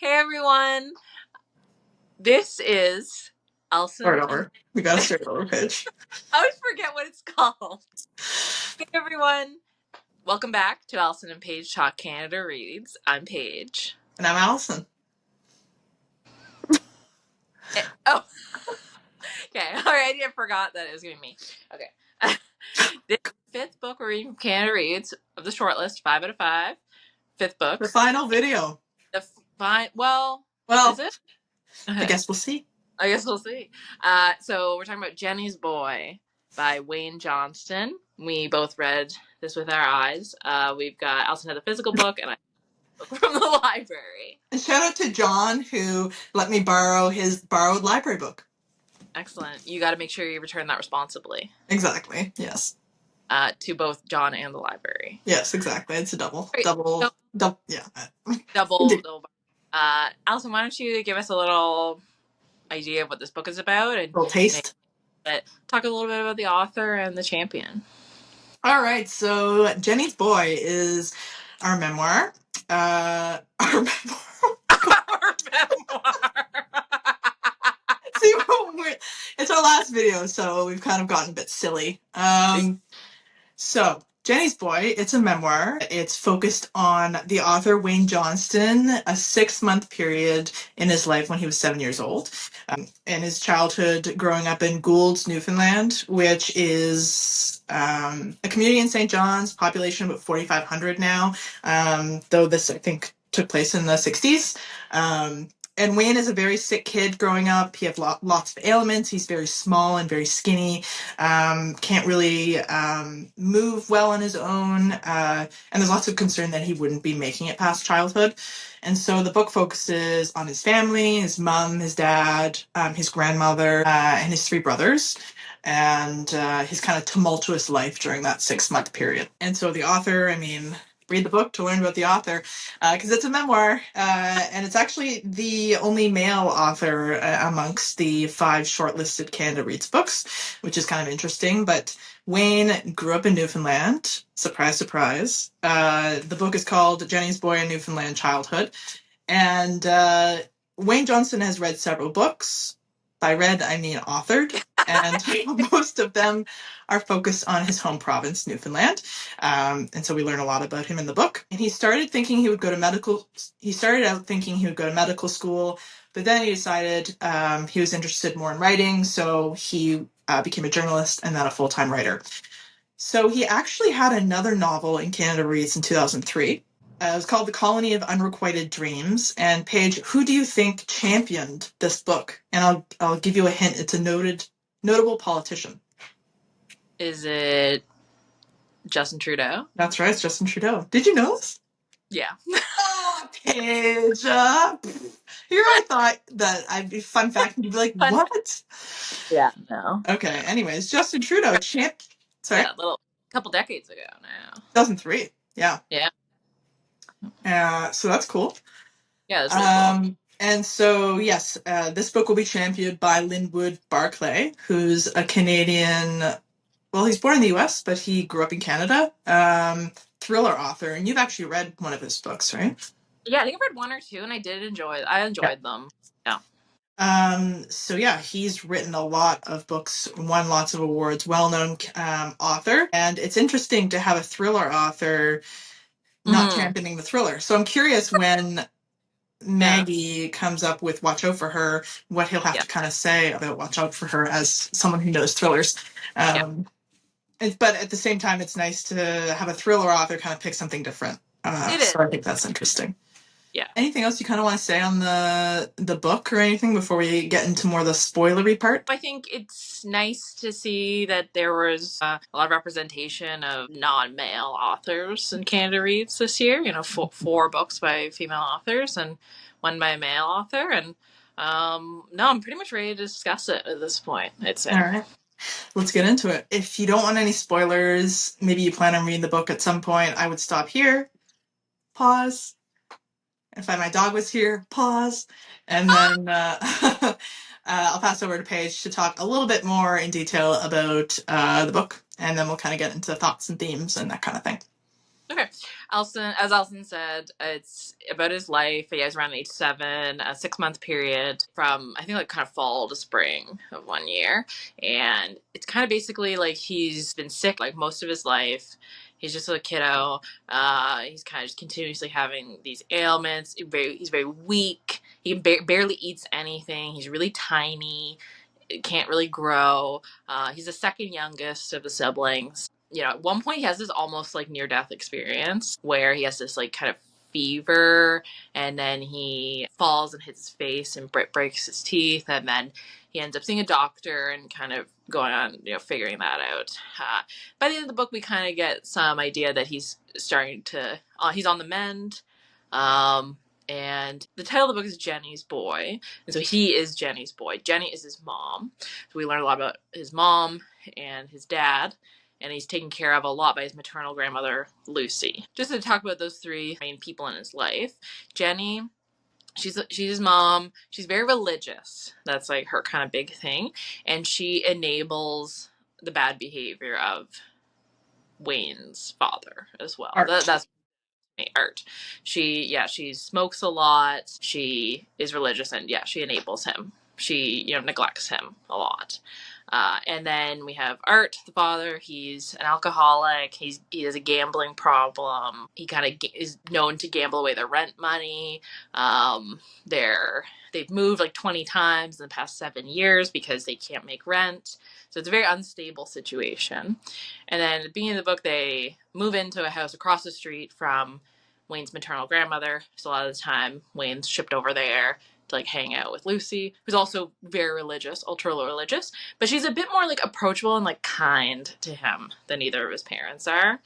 Hey everyone, this is Alison. Start over. We gotta start over, Paige. I always forget what it's called. Hey everyone, welcome back to Alison and Paige Talk Canada Reads. I'm Paige. And I'm Alison. Oh, okay. Alright, I forgot that it was going to be me. Okay. This fifth book we're reading from Canada Reads of the shortlist, 5 out of 5. Fifth book. The final video. Well, Well, is it? I guess we'll see. I guess we'll see. So we're talking about Jennie's Boy by Wayne Johnston. We both read this with our eyes. We've got Alison had the physical book and I had the book from the library. And shout out to John who let me borrow his borrowed library book. Excellent. You got to make sure you return that responsibly. Exactly. Yes. To both John and the library. Yes, exactly. It's a double. Right. Yeah. Double. Alison, why don't you give us a little idea of what this book is about and little taste. Talk a little bit about the author and the champion. All right. So Jennie's Boy is our memoir. Our memoir. Our memoir. See, it's our last video, so we've kind of gotten a bit silly. So, Jennie's Boy, it's a memoir. It's focused on the author Wayne Johnston, a 6-month period in his life when he was 7 years old, and his childhood growing up in Gould's, Newfoundland, which is a community in St. John's, population about 4,500 now, though this, I think, took place in the 60s. And Wayne is a very sick kid growing up. He has lots of ailments. He's very small and very skinny. Can't really move well on his own. And there's lots of concern that he wouldn't be making it past childhood. And so the book focuses on his family, his mom, his dad, his grandmother, and his 3 brothers, and his kind of tumultuous life during that 6-month period. And so the author, read the book to learn about the author, because it's a memoir, and it's actually the only male author amongst the 5 shortlisted Canada Reads books, which is kind of interesting. But Wayne grew up in Newfoundland. Surprise, surprise. The book is called Jennie's Boy in Newfoundland Childhood. And Wayne Johnston has read several books. By read, I mean authored. And most of them are focused on his home province, Newfoundland. And so we learn a lot about him in the book. And he started out thinking he would go to medical school, but then he decided he was interested more in writing, so he became a journalist and then a full-time writer. So he actually had another novel in Canada Reads in 2003. It was called The Colony of Unrequited Dreams. And Paige, who do you think championed this book? And I'll give you a hint. It's a notable politician. Is it Justin Trudeau? That's right, it's Justin Trudeau. Did you know this? Yeah. Oh, Paige. Here I thought that I'd be fun fact and you'd be like, what? Yeah, no. Okay, anyways, Justin Trudeau, sorry? Yeah, a couple decades ago now. 2003, yeah. Yeah. So that's cool. Yeah, that's really cool. And so, yes, this book will be championed by Linwood Barclay, who's a Canadian. Well, he's born in the U.S., but he grew up in Canada. Thriller author, and you've actually read one of his books, right? Yeah, I think I've read 1 or 2, and I enjoyed them. Yeah. So yeah, he's written a lot of books, won lots of awards, well-known author, and it's interesting to have a thriller author not championing the thriller. So I'm curious when Maggie comes up with Watch Out for Her, what he'll have to kind of say about Watch Out for Her as someone who knows thrillers. But at the same time, it's nice to have a thriller author kind of pick something different. So I think that's interesting. Yeah. Anything else you kind of want to say on the book or anything before we get into more of the spoilery part? I think it's nice to see that there was a lot of representation of non-male authors in Canada Reads this year. 4 books by female authors and 1 by a male author. And no, I'm pretty much ready to discuss it at this point. All right. Let's get into it. If you don't want any spoilers, maybe you plan on reading the book at some point, I would stop here, pause. If my dog was here, pause. And then I'll pass over to Paige to talk a little bit more in detail about the book. And then we'll kind of get into thoughts and themes and that kind of thing. Okay. As Alison said, it's about his life. He has around age 7, a 6 month period from, I think, like kind of fall to spring of one year. And it's kind of basically like he's been sick like most of his life. He's just a kiddo. He's kind of just continuously having these ailments. He's very weak. He barely eats anything. He's really tiny. Can't really grow. He's the second youngest of the siblings. At one point he has this almost like near death experience where he has this like kind of fever, and then he falls and hits his face and breaks his teeth, and then he ends up seeing a doctor and kind of going on, figuring that out. By the end of the book, we kind of get some idea that he's starting to, he's on the mend. And the title of the book is Jennie's Boy. And so he is Jennie's boy. Jennie is his mom. So we learn a lot about his mom and his dad. And he's taken care of a lot by his maternal grandmother, Lucy. Just to talk about those three main people in his life. Jennie, she's his mom. She's very religious. That's like her kind of big thing. And she enables the bad behavior of Wayne's father as well. That's Art. She smokes a lot. She is religious, and she enables him. She neglects him a lot. And then we have Art, the father. He's an alcoholic. He has a gambling problem. He kind of is known to gamble away their rent money. They've moved like 20 times in the past 7 years because they can't make rent. So it's a very unstable situation. And then at the beginning of the book, they move into a house across the street from Wayne's maternal grandmother. So a lot of the time, Wayne's shipped over there to like hang out with Lucy, who's also very religious, ultra religious, but she's a bit more like approachable and like kind to him than either of his parents are.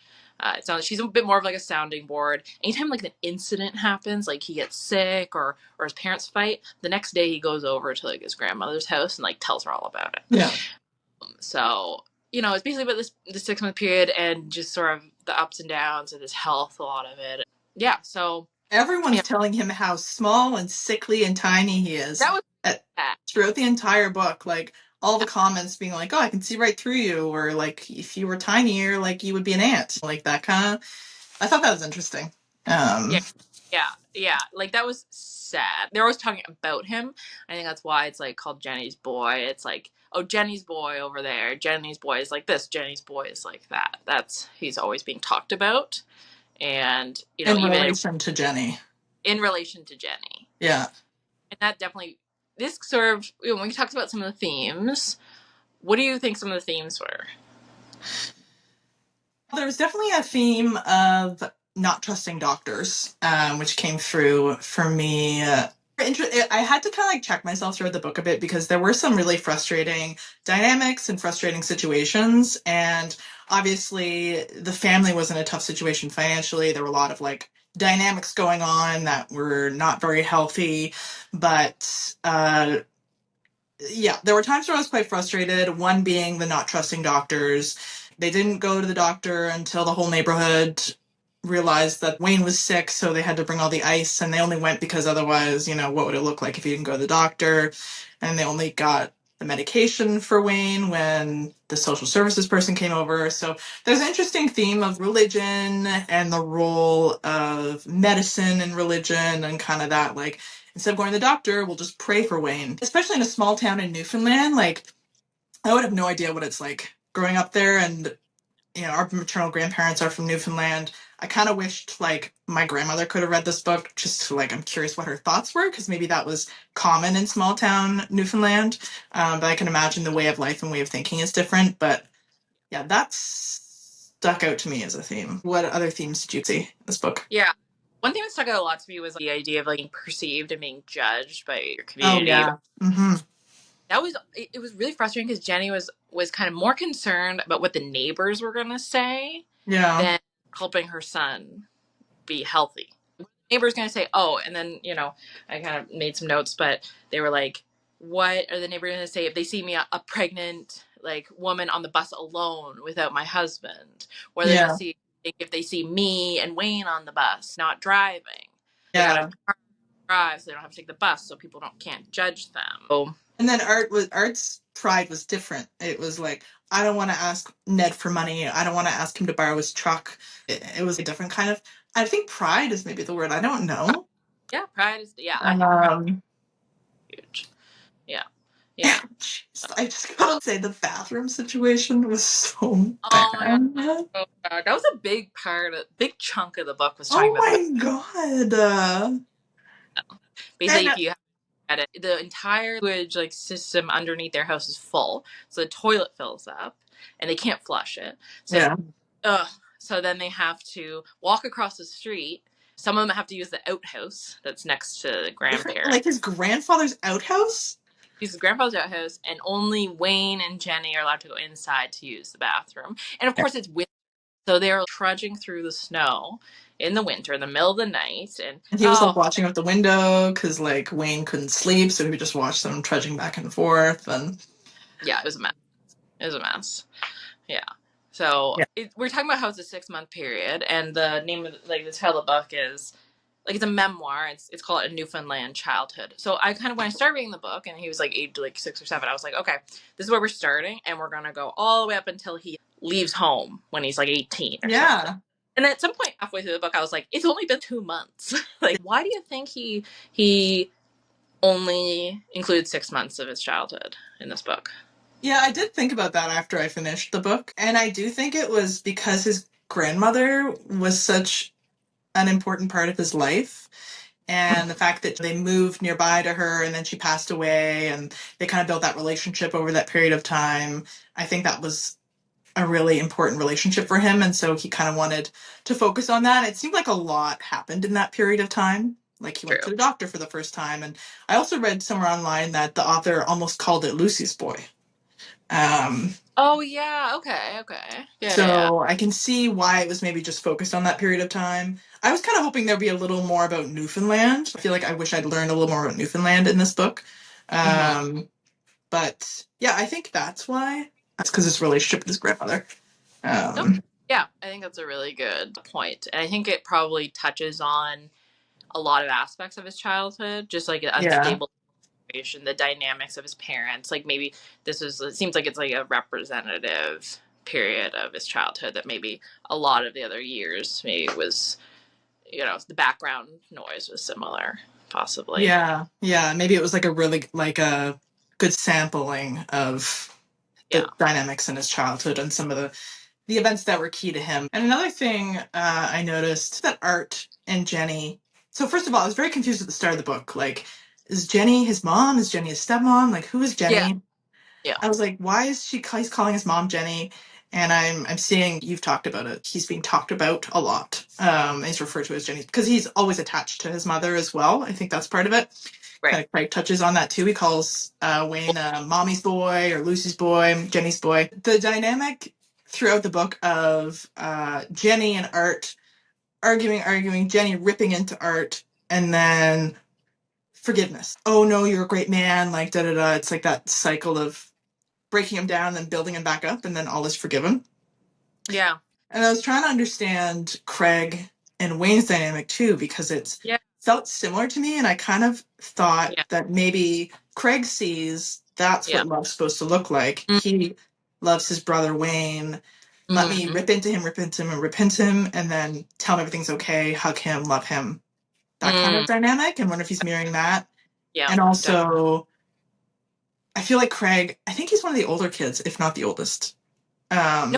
She's a bit more of like a sounding board. Anytime like an incident happens, like he gets sick or his parents fight, the next day he goes over to like his grandmother's house and like tells her all about it. Yeah. So it's basically about this 6 month period and just sort of the ups and downs of his health, a lot of it. Yeah, so everyone's telling him how small and sickly and tiny he is. That was throughout the entire book, like all the comments being like, "Oh, I can see right through you," or like, "If you were tinier, like you would be an ant," like that kind of. I thought that was interesting. Yeah. Like that was sad. They're always talking about him. I think that's why it's like called Jennie's Boy. It's like, oh, Jennie's boy over there. Jennie's boy is like this. Jennie's boy is like that. He's always being talked about, and in relation to Jennie. In relation to Jennie. Yeah. And that definitely, this sort of, when we talked about some of the themes, what do you think some of the themes were? There was definitely a theme of not trusting doctors, which came through for me. I had to kind of like check myself throughout the book a bit because there were some really frustrating dynamics and frustrating situations. And obviously, the family was in a tough situation financially. There were a lot of like dynamics going on that were not very healthy. But there were times where I was quite frustrated. One being the not trusting doctors. They didn't go to the doctor until the whole neighborhood realized that Wayne was sick, so they had to bring all the ice, and they only went because otherwise, what would it look like if you didn't go to the doctor? And they only got the medication for Wayne when the social services person came over. So there's an interesting theme of religion and the role of medicine and religion and kind of that, like, instead of going to the doctor, we'll just pray for Wayne. Especially in a small town in Newfoundland, like, I would have no idea what it's like growing up there, and our maternal grandparents are from Newfoundland. I kind of wished like my grandmother could have read this book just to, like, I'm curious what her thoughts were, because maybe that was common in small town Newfoundland. But I can imagine the way of life and way of thinking is different. But yeah, that stuck out to me as a theme. What other themes did you see in this book? Yeah. One thing that stuck out a lot to me was the idea of like being perceived and being judged by your community. Oh, yeah. Mm-hmm. It was really frustrating because Jennie was kind of more concerned about what the neighbors were going to say than helping her son be healthy. The neighbors going to say, oh, and then, I kind of made some notes, but they were like, what are the neighbors going to say if they see me a pregnant like woman on the bus alone without my husband? Or they're going to see if they see me and Wayne on the bus not driving. They got to drive so they don't have to take the bus so people can't judge them. And then Art's pride was different. It was like, I don't want to ask Ned for money. I don't want to ask him to borrow his truck. It was a different kind of, I think pride is maybe the word. I don't know. Yeah, pride is, yeah, I think pride Um, is huge. Yeah. Yeah. Jeez, I just gotta say the bathroom situation was so Oh my God. bad. Oh, God. That was a big part, a big chunk of the book was talking Oh about the my god. basically, And if you at it, the entire sewage like system underneath their house is full, so the toilet fills up, and they can't flush it. So, yeah, ugh. So then they have to walk across the street. Some of them have to use the outhouse that's next to the grandparents. like his grandfather's outhouse. Use the grandfather's outhouse, and only Wayne and Jenny are allowed to go inside to use the bathroom. And of Yeah. course, it's winter, so they're trudging through the snow in the winter, in the middle of the night, and And he was like oh watching out the window because like Wayne couldn't sleep, so he would just watch them trudging back and forth. And yeah, it was a mess. It was a mess. Yeah. So yeah, we're talking about how it's a 6 month period, and the name of like the title of the book is like it's a memoir. It's called A Newfoundland Childhood. So I kind of when I started reading the book, and he was like age like 6 or 7, I was like, okay, this is where we're starting, and we're gonna go all the way up until he leaves home when he's like 18 or something. yeah, And at some point halfway through the book, I was like, it's only been 2 months. Like, why do you think he only includes 6 months of his childhood in this book? yeah. I did think about that after I finished the book, and I do think it was because his grandmother was such an important part of his life. And the fact that they moved nearby to her and then she passed away and they kind of built that relationship over that period of time. I think that was a really important relationship for him. And so he kind of wanted to focus on that. It seemed like a lot happened in that period of time. Like he went True. to the doctor for the first time. And I also read somewhere online that the author almost called it Lucy's Boy. Um, Oh yeah. Okay. Okay. Get it. Yeah. so I can see why it was maybe just focused on that period of time. I was kind of hoping there'd be a little more about Newfoundland. I feel like I wish I'd learned a little more about Newfoundland in this book. Mm-hmm. But yeah, I think that's why. That's because his relationship with his grandmother. Nope. Um, Yeah, I think that's a really good point. And I think it probably touches on a lot of aspects of his childhood, just like an yeah, unstable situation, the dynamics of his parents. Like maybe it seems like it's like a representative period of his childhood that maybe a lot of the other years maybe was, the background noise was similar, possibly. yeah. Maybe it was like a really like a good sampling of Yeah. the dynamics in his childhood and some of the events that were key to him. And another thing I noticed that Art and Jenny. So first of all, I was very confused at the start of the book. Like, is Jenny his mom? Is Jenny his stepmom? Like, who is Yeah. Jenny? Yeah. I was like, why is he's calling his mom Jenny? And I'm seeing you've talked about it. He's being talked about a lot. He's referred to as Jenny because he's always attached to his mother as well. I think that's part of it. Right. Kind of Craig touches on that too. He calls Wayne mommy's boy or Lucy's boy, Jenny's boy. The dynamic throughout the book of Jenny and Art arguing, Jenny ripping into Art, and then forgiveness. Oh no, you're a great man, like da da da. It's like that cycle of breaking him down, then building him back up, and then all is forgiven. Yeah. And I was trying to understand Craig and Wayne's dynamic too, because it's Yeah. felt similar to me, and I kind of thought Yeah. that maybe Craig sees that's Yeah. what love's supposed to look like. He loves his brother Wayne. Let me Mm-hmm. rip into him, rip into him, and rip into him, and then tell him everything's okay, hug him, love him. That kind of Mm. dynamic, and wonder if he's mirroring that. Yeah. And also, I feel like Craig, I think he's one of the older kids, if not the oldest. No, Um,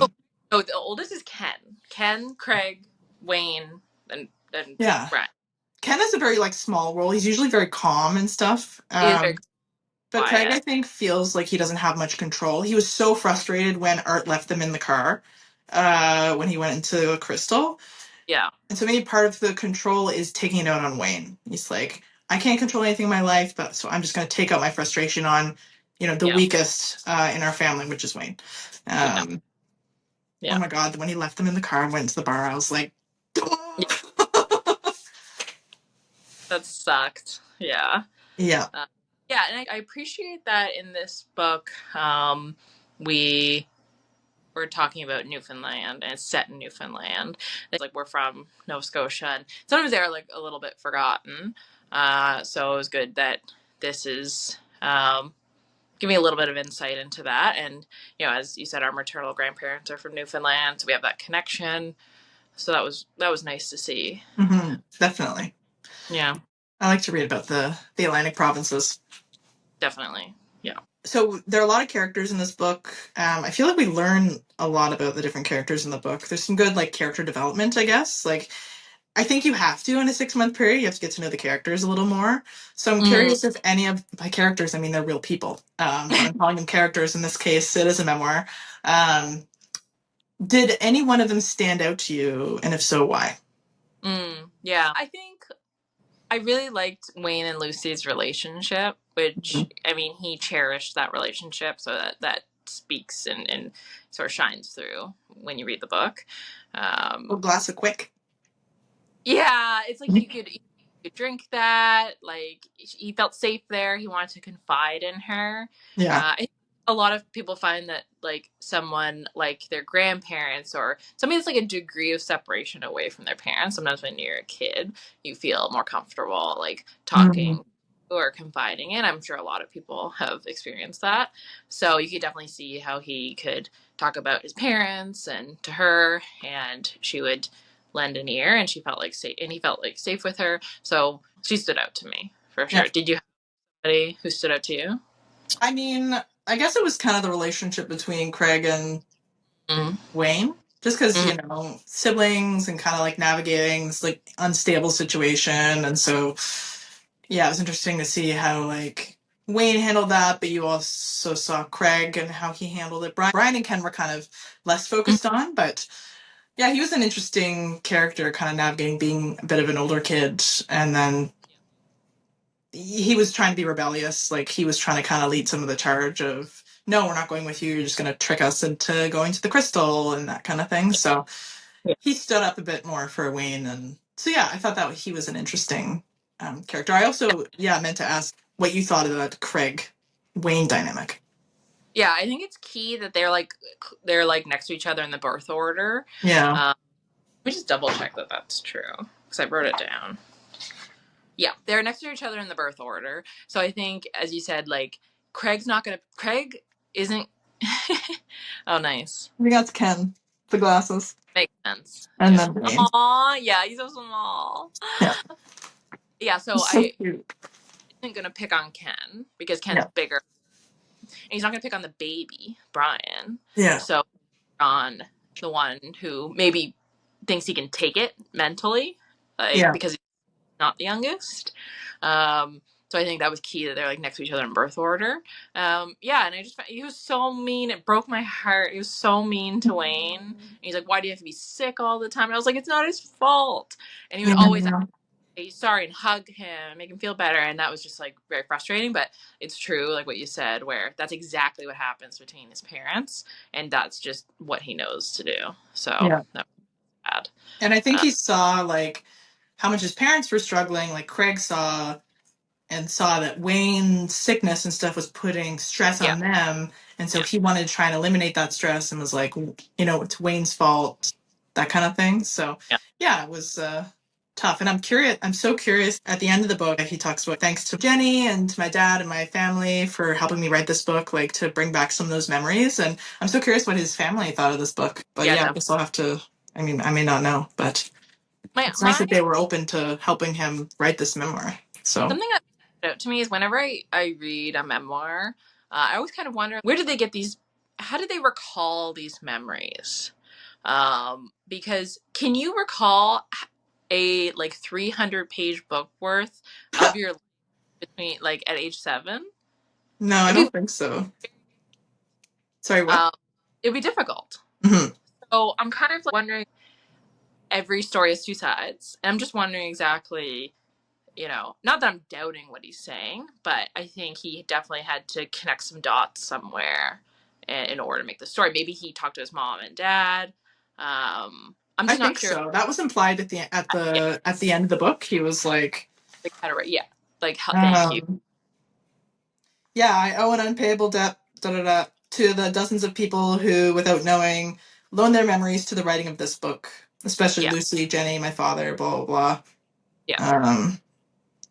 no, the oldest is Ken. Ken, Craig, Wayne, and yeah. Brett. Ken has a very like small role. He's usually very calm and stuff. He is very But Craig, I quiet. think, feels like he doesn't have much control. He was so frustrated when Art left them in the car when he went into Crystal. Yeah. And so maybe part of the control is taking it out on Wayne. He's like, I can't control anything in my life, but so I'm just going to take out my frustration on, the Yeah. weakest in our family, which is Wayne. Yeah. Um, oh Yeah. my God, when he left them in the car and went to the bar, I was like, Yeah. That sucked. Yeah. yeah, Uh, yeah, and I appreciate that in this book, we were talking about Newfoundland, and it's set in Newfoundland. It's like we're from Nova Scotia, and sometimes they're like a little bit forgotten. So it was good that this is give me a little bit of insight into that. And, as you said, our maternal grandparents are from Newfoundland, so we have that connection. So that was nice to see. Definitely. Yeah, I like to read about the Atlantic provinces. definitely. Yeah. So there are a lot of characters in this book. I feel like we learn a lot about the different characters in the book. There's some good like character development, I guess. Like I think you have to in a 6 month period. You have to get to know the characters a little more. So I'm Mm. curious if any of by characters, I mean they're real people, but I'm calling them characters in this case. It is a memoir. Um, did any one of them stand out to you, and if so, why? Yeah, I think I really liked Wayne and Lucy's relationship, which, Mhm. I mean, he cherished that relationship, so that speaks and sort of shines through when you read the book. A Um, glass of quick. yeah, it's like you could drink that. Like, he felt safe there. He wanted to confide in her. Yeah. I think a lot of people find that, like, someone like their grandparents or somebody that's like a degree of separation away from their parents. Sometimes when you're a kid, you feel more comfortable like Mhm. talking or confiding in. I'm sure a lot of people have experienced that. So you could definitely see how he could talk about his parents and to her, and she would lend an ear, and she felt like safe, and he felt like safe with her. So she stood out to me for Yeah. sure. Did you have anybody who stood out to you? I mean, I guess it was kind of the relationship between Craig and Mm. Wayne, just because Mm. siblings and kind of like navigating this like unstable situation, and so yeah, it was interesting to see how like Wayne handled that, but you also saw Craig and how he handled it. Brian and Ken were kind of less Mm. focused on, but yeah, he was an interesting character, kind of navigating being a bit of an older kid, and then he was trying to be rebellious. Like he was trying to kind of lead some of the charge of, no, we're not going with you. You're just going to trick us into going to the crystal and that kind of thing. So Yeah. he stood up a bit more for Wayne. And so, yeah, I thought that he was an interesting character. I also, yeah, meant to ask what you thought of that Craig Wayne dynamic. Yeah, I think it's key that they're like next to each other in the birth order. Yeah. Let me just double check that that's true because I wrote it down. Yeah, they're next to each other in the birth order. So I think, as you said, like Craig isn't. Oh, nice. I think that's Ken, the glasses. Makes sense. And Yeah. then Wayne. Aw, yeah, he's so small. Yeah. Yeah, so He's so I cute. isn't gonna pick on Ken because Ken's Yeah. bigger, and he's not gonna pick on the baby Brian. Yeah. So on the one who maybe thinks he can take it mentally, like Yeah. because he's not the youngest. Um, so I think that was key that they're like next to each other in birth order. Yeah, and I just he was so mean. It broke my heart. He was so mean to Wayne. And he's like, "Why do you have to be sick all the time?" And I was like, "It's not his fault." And he would always Yeah. say sorry and hug him and make him feel better. And that was just like very frustrating. But it's true, like what you said, where that's exactly what happens between his parents, and that's just what he knows to do. So Yeah. that was bad. And I think Uh, he saw like how much his parents were struggling. Like Craig saw that Wayne's sickness and stuff was putting stress yeah, on them. And so yeah, he wanted to try and eliminate that stress and was like, it's Wayne's fault, that kind of thing. So, yeah, yeah, it was tough. And I'm so curious at the end of the book, he talks about thanks to Jennie and to my dad and my family for helping me write this book, like to bring back some of those memories. And I'm so curious what his family thought of this book. But yeah. yeah, I Definitely. guess I'll have to, I mean, I may not know, but My it's nice my that they were open to helping him write this memoir. So, something that stood out to me is whenever I read a memoir, I always kind of wonder where did they get these? How did they recall these memories? Because can you recall a like 300-page book worth of your life between like at age 7? no, I It'd be don't think so. Sorry, what? um, it'd be difficult. Mhm. So I'm kind of like wondering. Every story has two sides. And I'm just wondering exactly, not that I'm doubting what he's saying, but I think he definitely had to connect some dots somewhere in order to make the story. Maybe he talked to his mom and dad. I'm I just not think sure. so. That was implied at Yeah, the end of the book. He was like, like how to write. Yeah, like thank you. um, "Yeah, I owe an unpayable debt, da da da, to the dozens of people who, without knowing, loaned their memories to the writing of this book, especially Yeah, Lucy, Jennie, my father, blah blah yeah. blah."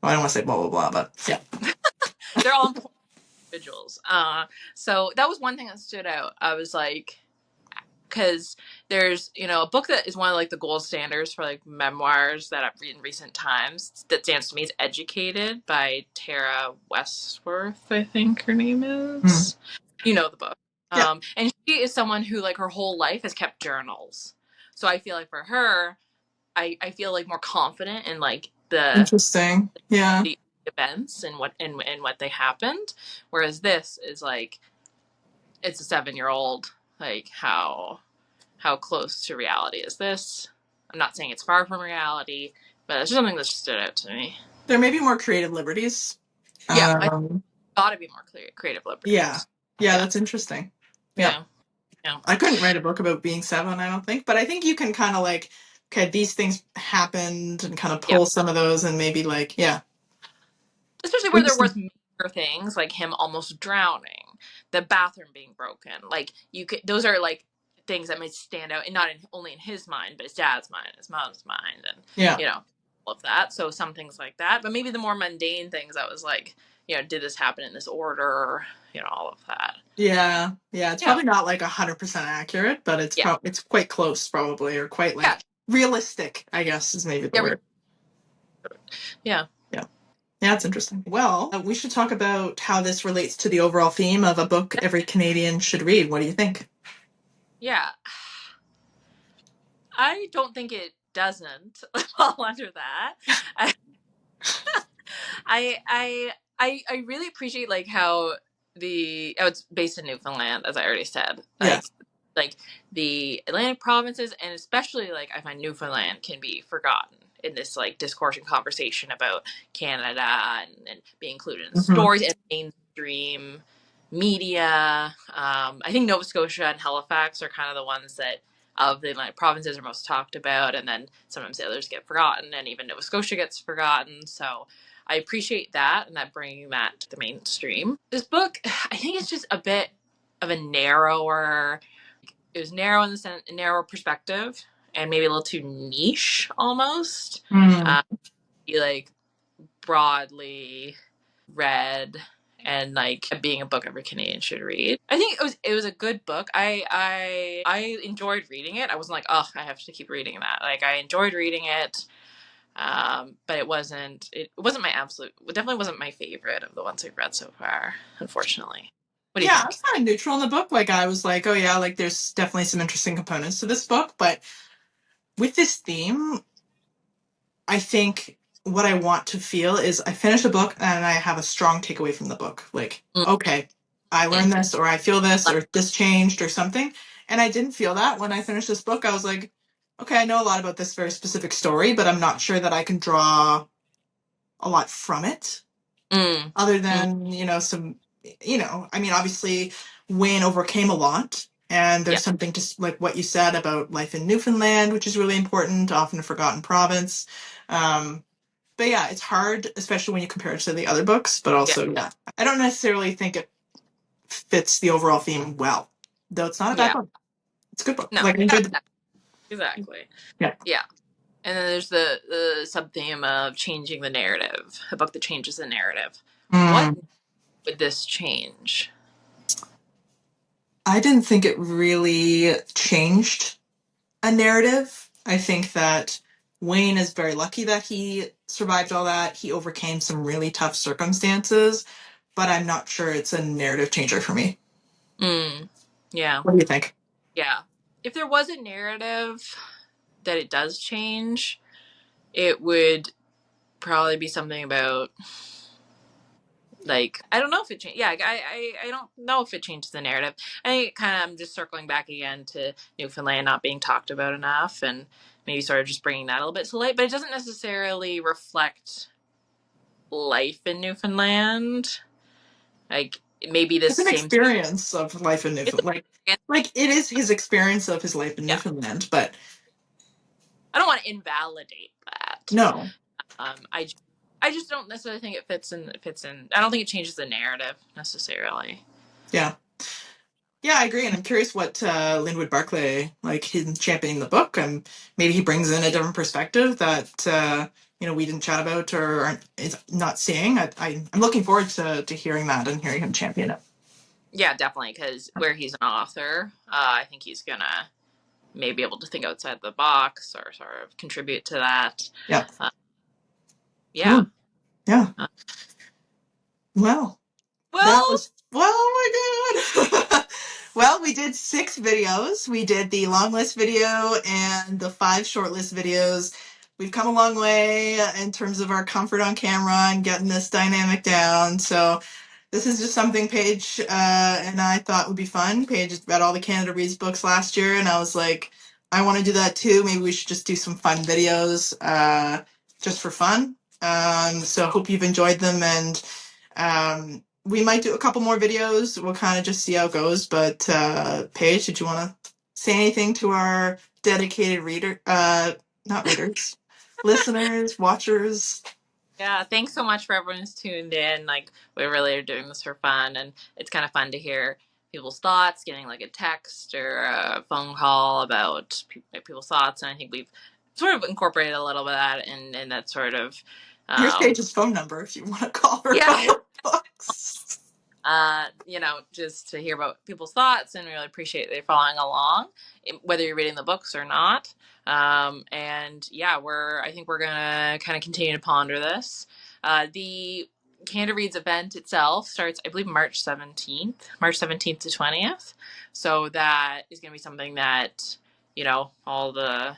Well, I don't want to say blah blah blah, but yeah, They're all important individuals. So that was one thing that stood out. I was like, because there's a book that is one of like the gold standards for like memoirs that I've read in recent times that stands to me is Educated by Tara Westworth, I think her name Mm. is. You know the book. Yeah. And she is someone who like her whole life has kept journals. So I feel like for her, I feel like more confident in like Interesting. Yeah. the events and what they happened. Whereas this is like it's a 7-year-old, like how close to reality is this? I'm not saying it's far from reality, but it's just something that stood out to me. There may be more creative liberties. Yeah, I Um, thought it'd be more creative yeah. liberties. Yeah, Yeah, that's interesting. Yeah. yeah, yeah. I couldn't write a book about being 7, I don't think, but I think you can kind of like, okay, these things happened and kind of Yeah. pull some of those and maybe like, yeah. Especially where there was major things like him almost drowning, the bathroom being broken. Like you could, those are like things that might stand out, and not only in his mind, but his dad's mind, his mom's mind, and Yeah. all of that. So some things like that, but maybe the more mundane things, I was like, did this happen in this order? All of that. Yeah. Yeah. It's Yeah, probably not like 100% accurate, but it's yeah, it's quite close probably, or quite yeah, like realistic, I guess is maybe the yeah, word. yeah. Yeah. Yeah, it's interesting. Well, we should talk about how this relates to the overall theme of a book every Canadian should read. What do you think? Yeah. I don't think it doesn't fall under that. I I I really appreciate like how it's based in Newfoundland, as I already said. Yes. Like the Atlantic provinces, and especially like I find Newfoundland can be forgotten in this like discourse and conversation about Canada and being included in Hmm. stories and mainstream media. I think Nova Scotia and Halifax are kind of the ones that of the Atlantic provinces are most talked about, and then sometimes the others get forgotten, and even Nova Scotia gets forgotten. So I appreciate that and that bringing that to the mainstream. This book, I think it's just a bit of a narrower. It was narrow in the narrow perspective, and maybe a little too niche almost. Mm. Be like broadly read and like being a book every Canadian should read. I think it was a good book. I enjoyed reading it. I wasn't like, oh, I have to keep reading that. Like I enjoyed reading it. But it wasn't my absolute, it definitely wasn't my favorite of the ones I've read so far, unfortunately. What do you Yeah, I was think? kind of neutral in the book. Like I was like, oh yeah, like there's definitely some interesting components to this book, but with this theme, I think what I want to feel is I finish a book and I have a strong takeaway from the book. Like, okay, I learned this, or I feel this, or this changed, or something. And I didn't feel that when I finished this book. I was like, okay, I know a lot about this very specific story, but I'm not sure that I can draw a lot from it Mm, other mm, than, some, I mean, obviously, Wayne overcame a lot. And yeah, there's something just like what you said about life in Newfoundland, which is really important, often a forgotten province. Um, but yeah, it's hard, especially when you compare it to the other books. But yeah, also, yeah, I don't necessarily think it fits the overall theme well. Though it's not a bad yeah. book. It's a good book. No, Like I yeah, enjoyed the book. exactly. Yeah. Yeah. And then there's the sub theme of changing the narrative, a book that changes the narrative. What Mm. would this change? I didn't think it really changed a narrative. I think that Wayne is very lucky that he survived all that. He overcame some really tough circumstances, but I'm not sure it's a narrative changer for me. Mm, yeah, What do you think? yeah. If there was a narrative that it does change, it would probably be something about like I don't know if it changed. Yeah, I don't know if it changes the narrative. I kind of I'm just circling back again to Newfoundland not being talked about enough, and maybe sort of just bringing that a little bit to light. But it doesn't necessarily reflect life in Newfoundland. Like maybe this It's an same. experience of life in It's Newfoundland. Like it is his experience of his life in yeah. Newfoundland, but I don't want to invalidate that. no. I just don't necessarily think it fits in. I don't think it changes the narrative necessarily. Yeah. Yeah, I agree, and I'm curious what Linwood Barclay like him championing the book, and maybe he brings in a different perspective that we didn't chat about or is not seeing. I'm looking forward to hearing that and hearing him champion it. Yeah, definitely, because where he's an author, I think he's gonna maybe able to think outside the box or sort of contribute to that. Yeah. Uh, yeah. Cool. Yeah. Uh, Well, that well, was, oh my god. Well, we did 6 videos. We did the long list video and the 5 shortlist videos. We've come a long way in terms of our comfort on camera and getting this dynamic down. So this is just something Paige and I thought would be fun. Paige read all the Canada Reads books last year, and I was like, I want to do that too. Maybe we should just do some fun videos just for fun. So hope you've enjoyed them, and we might do a couple more videos. We'll kind of just see how it goes. But Paige, did you want to say anything to our dedicated reader, not readers, listeners, watchers? yeah, thanks so much for everyone who's tuned in. Like, we really are doing this for fun, and it's kind of fun to hear people's thoughts, getting like a text or a phone call about people's thoughts. And I think we've sort of incorporated a little bit of that in that sort of, Here's um, Paige's phone number if you want to call her about yeah, her books. just to hear about people's thoughts, and really appreciate they following along, whether you're reading the books or not. And yeah, I think we're gonna kind of continue to ponder this. The Canada Reads event itself starts, I believe, March 17th to 20th. So that is going to be something that, all the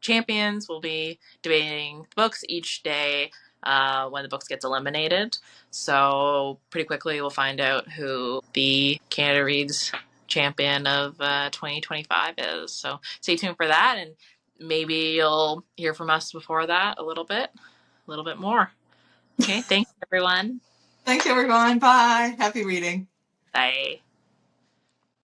champions will be debating books each day when the books gets eliminated. So pretty quickly we'll find out who the Canada Reads champion of 2025 is. So stay tuned for that, and maybe you'll hear from us before that a little bit more. Okay, thanks everyone. Thanks, everyone. Bye. Happy reading. Bye.